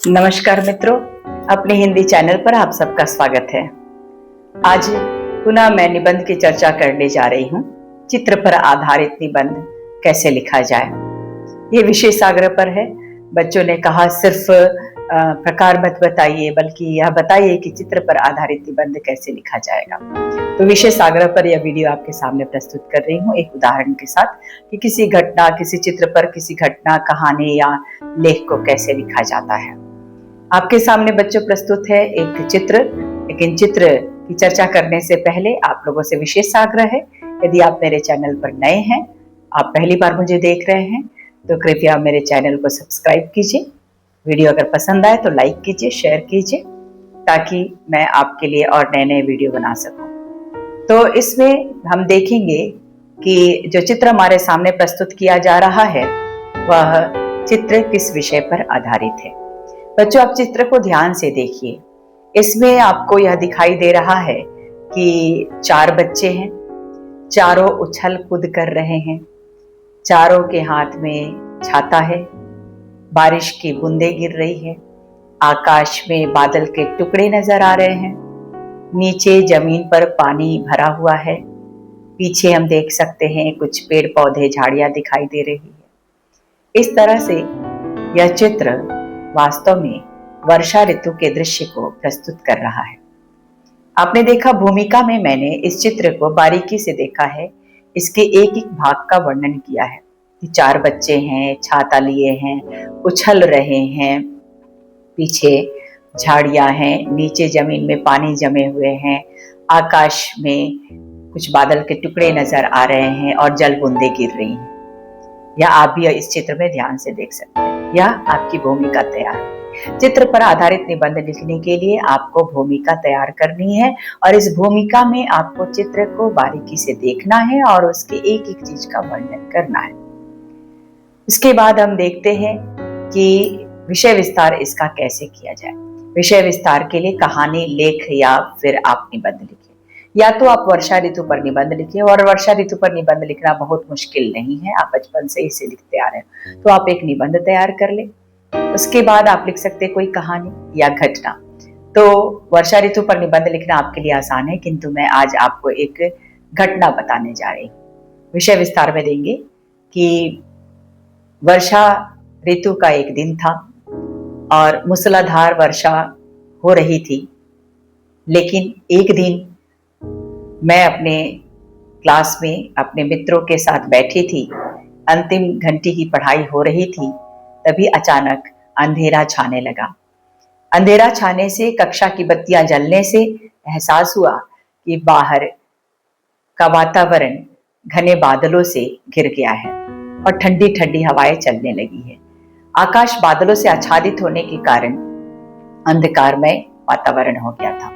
नमस्कार मित्रों, अपने हिंदी चैनल पर आप सबका स्वागत है। आज पुनः मैं निबंध की चर्चा करने जा रही हूँ। चित्र पर आधारित निबंध कैसे लिखा जाए, ये विशेष आग्रह पर है। बच्चों ने कहा सिर्फ प्रकार मत बताइए, बल्कि यह बताइए कि चित्र पर आधारित निबंध कैसे लिखा जाएगा। तो विशेष आग्रह पर यह वीडियो आपके सामने प्रस्तुत कर रही हूँ, एक उदाहरण के साथ कि किसी घटना, किसी चित्र पर किसी घटना, कहानी या लेख को कैसे लिखा जाता है। आपके सामने बच्चों प्रस्तुत है एक चित्र। लेकिन चित्र की चर्चा करने से पहले आप लोगों से विशेष आग्रह है, यदि आप मेरे चैनल पर नए हैं, आप पहली बार मुझे देख रहे हैं, तो कृपया मेरे चैनल को सब्सक्राइब कीजिए। वीडियो अगर पसंद आए तो लाइक कीजिए, शेयर कीजिए, ताकि मैं आपके लिए और नए नए वीडियो बना सकूं। तो इसमें हम देखेंगे कि जो चित्र हमारे सामने प्रस्तुत किया जा रहा है वह चित्र किस विषय पर आधारित है। बच्चों, आप चित्र को ध्यान से देखिए। इसमें आपको यह दिखाई दे रहा है कि 4 बच्चे हैं, चारों उछल कूद कर रहे हैं, चारों के हाथ में छाता है, बारिश की बूंदें गिर रही है, आकाश में बादल के टुकड़े नजर आ रहे हैं, नीचे जमीन पर पानी भरा हुआ है, पीछे हम देख सकते हैं कुछ पेड़ पौधे, झाड़ियां दिखाई दे रही है। इस तरह से यह चित्र वास्तव में वर्षा ऋतु के दृश्य को प्रस्तुत कर रहा है। आपने देखा, भूमिका में मैंने इस चित्र को बारीकी से देखा है, इसके एक एक भाग का वर्णन किया है कि 4 बच्चे हैं, छाता लिए हैं, उछल रहे हैं, पीछे झाड़ियां हैं, नीचे जमीन में पानी जमे हुए हैं, आकाश में कुछ बादल के टुकड़े नजर आ रहे हैं और जल बूंदें गिर रही हैं। या आप भी इस चित्र में ध्यान से देख सकते हैं। यह आपकी भूमिका तैयार है। चित्र पर आधारित निबंध लिखने के लिए आपको भूमिका तैयार करनी है और इस भूमिका में आपको चित्र को बारीकी से देखना है और उसके एक एक चीज का वर्णन करना है। इसके बाद हम देखते हैं कि विषय विस्तार इसका कैसे किया जाए। विषय विस्तार के लिए कहानी, लेख या फिर आप निबंध लिखिए। या तो आप वर्षा ऋतु पर निबंध लिखिए, और वर्षा ऋतु पर निबंध लिखना बहुत मुश्किल नहीं है, आप बचपन से इसे लिखते आ रहे हैं, तो आप एक निबंध तैयार कर ले। उसके बाद आप लिख सकते हैं कोई कहानी या घटना। तो वर्षा ऋतु पर निबंध लिखना आपके लिए आसान है, किंतु मैं आज आपको एक घटना बताने जा रही हूँ। विषय विस्तार में देंगे कि वर्षा ऋतु का एक दिन था और मूसलाधार वर्षा हो रही थी। लेकिन एक दिन मैं अपने क्लास में अपने मित्रों के साथ बैठी थी, अंतिम घंटी की पढ़ाई हो रही थी, तभी अचानक अंधेरा छाने लगा। अंधेरा छाने से, कक्षा की बत्तियां जलने से एहसास हुआ कि बाहर का वातावरण घने बादलों से घिर गया है और ठंडी ठंडी हवाएं चलने लगी है। आकाश बादलों से आच्छादित होने के कारण अंधकारमय वातावरण हो गया था।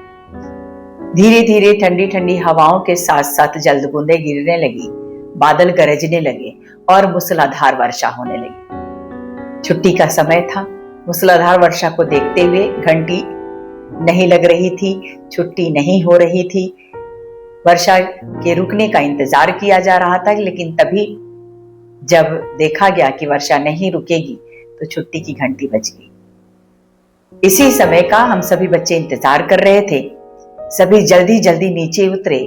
धीरे धीरे ठंडी ठंडी हवाओं के साथ साथ जल्द बूंदें गिरने लगी, बादल गरजने लगे और मूसलाधार वर्षा होने लगी। छुट्टी का समय था। मूसलाधार वर्षा को देखते हुए घंटी नहीं लग रही थी, छुट्टी नहीं हो रही थी, वर्षा के रुकने का इंतजार किया जा रहा था। लेकिन तभी जब देखा गया कि वर्षा नहीं रुकेगी तो छुट्टी की घंटी बज गई। इसी समय का हम सभी बच्चे इंतजार कर रहे थे। सभी जल्दी जल्दी नीचे उतरे,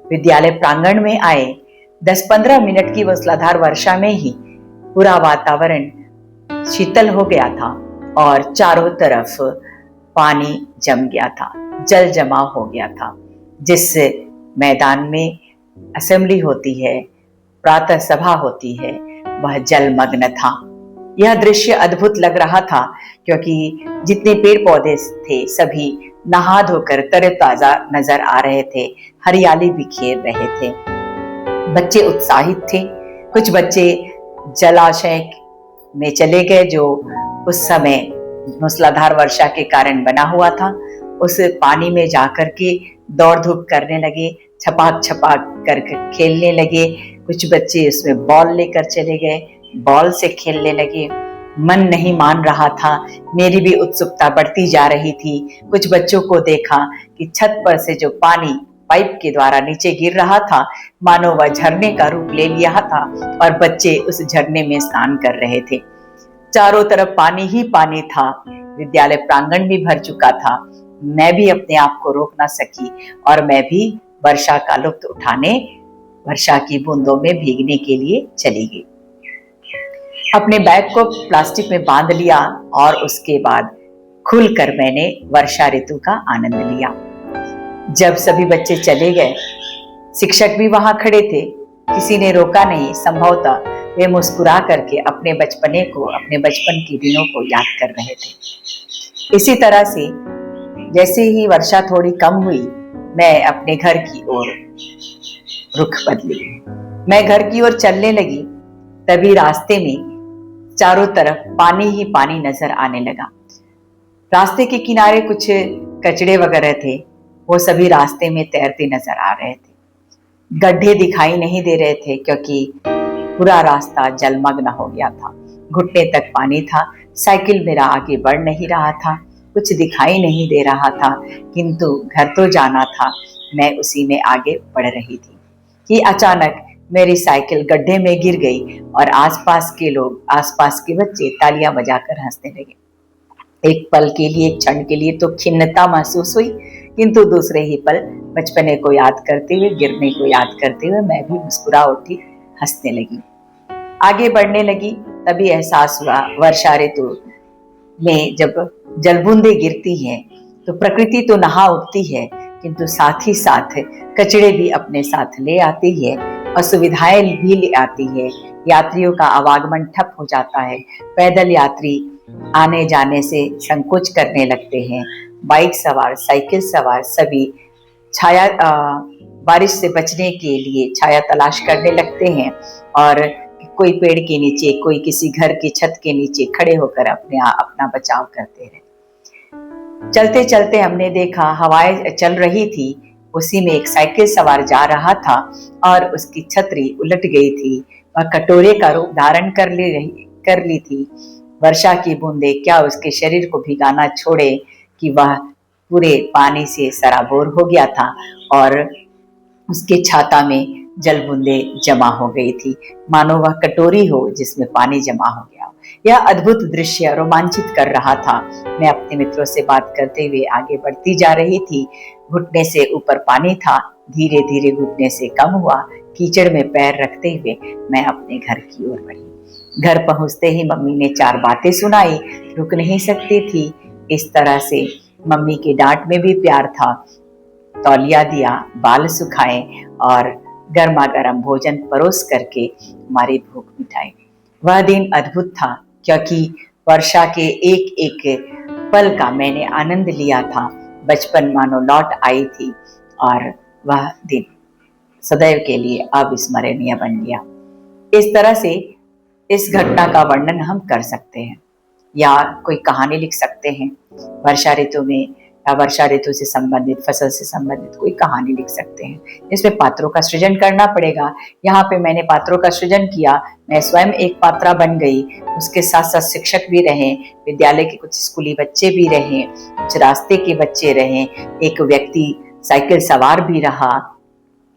विद्यालय प्रांगण में आए। 10-15 मिनट की मूसलाधार वर्षा में ही पूरा वातावरण शीतल हो गया था और चारों तरफ पानी जम गया था, जल जमाव हो गया था। जिस मैदान में असेंबली होती है, प्रातः सभा होती है, वह जलमग्न था। यह दृश्य अद्भुत लग रहा था, क्योंकि जितने पेड़ पौधे थे सभी नहा धोकर तरोताजा नजर आ रहे थे, हरियाली बिखेर रहे थे। बच्चे उत्साहित थे। कुछ बच्चे जलाशय में चले गए, जो उस समय मूसलाधार वर्षा के कारण बना हुआ था। उस पानी में जाकर के दौड़ धूप करने लगे, छपाक छपाक कर खेलने लगे। कुछ बच्चे उसमें बॉल लेकर चले गए, बॉल से खेलने लगे। मन नहीं मान रहा था, मेरी भी उत्सुकता बढ़ती जा रही थी। कुछ बच्चों को देखा कि छत पर से जो पानी पाइप के द्वारा नीचे गिर रहा था, मानो वह झरने का रूप ले लिया था और बच्चे उस झरने में स्नान कर रहे थे। चारों तरफ पानी ही पानी था। विद्यालय प्रांगण भी भर चुका था। मैं भी अपने आप को रोक ना सकी और मैं भी वर्षा का लुत्फ उठाने, वर्षा की बूंदों में भीगने के लिए चली गई। अपने बैग को प्लास्टिक में बांध लिया और उसके बाद खुलकर मैंने वर्षा ऋतु का आनंद लिया। जब सभी बच्चे चले गए, शिक्षक भी वहां खड़े थे, किसी ने रोका नहीं। संभवतः वे मुस्कुरा करके अपने बचपने को, अपने बचपन के दिनों को याद कर रहे थे। इसी तरह से जैसे ही वर्षा थोड़ी कम हुई, मैं अपने घर की ओर रुख बदली। मैं घर की ओर चलने लगी, तभी रास्ते में चारों तरफ पानी ही पानी नजर आने लगा। रास्ते के किनारे कुछ कचड़े वगैरह थे, वो सभी रास्ते में तैरते नजर आ रहे थे। गड्ढे दिखाई नहीं दे रहे थे क्योंकि पूरा रास्ता जलमग्न हो गया था। घुटने तक पानी था। साइकिल मेरा आगे बढ़ नहीं रहा था, कुछ दिखाई नहीं दे रहा था, किंतु घर तो जाना था। मैं उसी में आगे बढ़ रही थी कि अचानक मेरी साइकिल गड्ढे में गिर गई और आसपास के लोग, आसपास के बच्चे तालियां बजाकर हंसने लगे। एक पल के लिए, एक क्षण के लिए तो खिन्नता महसूस हुई, किंतु दूसरे ही पल बचपने को याद करते हुए, गिरने को याद करते हुए मैं भी मुस्कुरा उठी, हंसने लगी। आगे बढ़ने लगी, तभी एहसास हुआ वर्षा ऋतु में जब जलबूंदे गिरती हैं तो प्रकृति तो नहा उठती है, किंतु साथ ही साथ कचड़े भी अपने साथ ले आती है, असुविधाएं भी ले आती है। यात्रियों का आवागमन ठप हो जाता है। पैदल यात्री आने जाने से संकोच करने लगते हैं। बाइक सवार, साइकिल सवार सभी बारिश से बचने के लिए छाया तलाश करने लगते हैं और कोई पेड़ के नीचे, कोई किसी घर की छत के नीचे खड़े होकर अपना बचाव करते रहे। चलते चलते हमने देखा हवाएं चल रही थी, उसी में एक साइकिल सवार जा रहा था और उसकी छतरी उलट गई थी। वह कटोरे का रूप धारण कर ली थी। वर्षा की बूंदे क्या उसके शरीर को भिगाना छोड़े कि वह पूरे पानी से सराबोर हो गया था और उसके छाता में जल बूंदे जमा हो गई थी, मानो वह कटोरी हो जिसमें पानी जमा हो गया। यह अद्भुत दृश्य रोमांचित कर रहा था। मैं अपने मित्रों से बात करते हुए आगे बढ़ती जा रही थी। घुटने से ऊपर पानी था, धीरे धीरे घुटने से कम हुआ। कीचड़ में पैर रखते हुए मैं अपने घर की ओर बढ़ी। घर पहुंचते ही मम्मी ने 4 बातें सुनाई, रुक नहीं सकती थी। इस तरह से मम्मी के डांट में भी प्यार था। तौलिया दिया, बाल सुखाए और गर्मा गर्म भोजन परोस करके हमारी भूख मिटाई। वह दिन अद्भुत था क्योंकि वर्षा के एक एक पल का मैंने आनंद लिया था। बचपन मानो लौट आई थी और वह दिन सदैव के लिए अविस्मरणीय बन गया। इस तरह से इस घटना का वर्णन हम कर सकते हैं या कोई कहानी लिख सकते हैं। वर्षा ऋतु में या वर्षा ऋतु से संबंधित, फसल से संबंधित कोई कहानी लिख सकते हैं। इसमें पात्रों का सृजन करना पड़ेगा। यहाँ पे मैंने पात्रों का सृजन किया, मैं स्वयं एक पात्रा बन गई। उसके साथ साथ शिक्षक भी रहे, विद्यालय के कुछ स्कूली बच्चे भी रहे, कुछ रास्ते के बच्चे रहे, एक व्यक्ति साइकिल सवार भी रहा,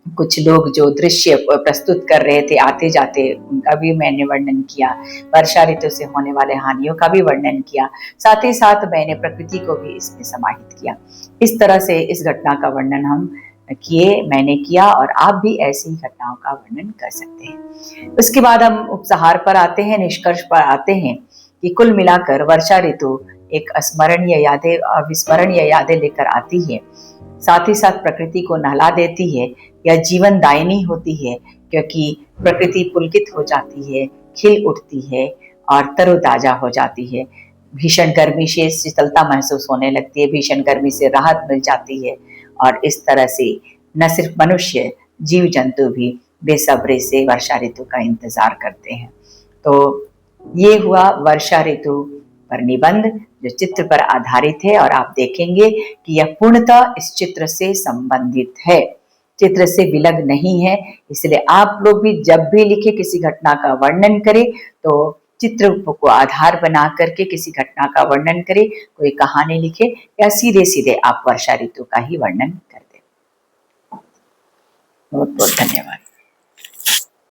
कुछ लोग जो दृश्य प्रस्तुत कर रहे थे आते जाते, उनका भी मैंने वर्णन किया। वर्षा ऋतु से होने वाले हानियों का भी वर्णन किया। साथ ही साथ मैंने प्रकृति को भी इसमें समाहित किया। इस तरह से इस घटना का वर्णन मैंने किया और आप भी ऐसी ही घटनाओं का वर्णन कर सकते हैं। उसके बाद हम उपसंहार पर आते हैं, निष्कर्ष पर आते हैं कि कुल मिलाकर वर्षा ऋतु एक अविस्मरणीय यादें लेकर आती है। साथ ही साथ प्रकृति को नहला देती है। यह जीवन दायिनी होती है क्योंकि प्रकृति पुलकित हो जाती है, खिल उठती है और तरोताजा हो जाती है। भीषण गर्मी से शीतलता महसूस होने लगती है, भीषण गर्मी से राहत मिल जाती है और इस तरह से न सिर्फ मनुष्य, जीव जंतु भी बेसब्री से वर्षा ऋतु का इंतजार करते हैं। तो ये हुआ वर्षा ऋतु पर निबंध जो चित्र पर आधारित है और आप देखेंगे कि यह पूर्णतः इस चित्र से संबंधित है, चित्र से विलग नहीं है। इसलिए आप लोग भी जब भी लिखे, किसी घटना का वर्णन करें तो चित्र को आधार बना करके किसी घटना का वर्णन करें, कोई कहानी लिखे या सीधे सीधे आप वर्षा ऋतु का ही वर्णन कर दें। बहुत बहुत धन्यवाद।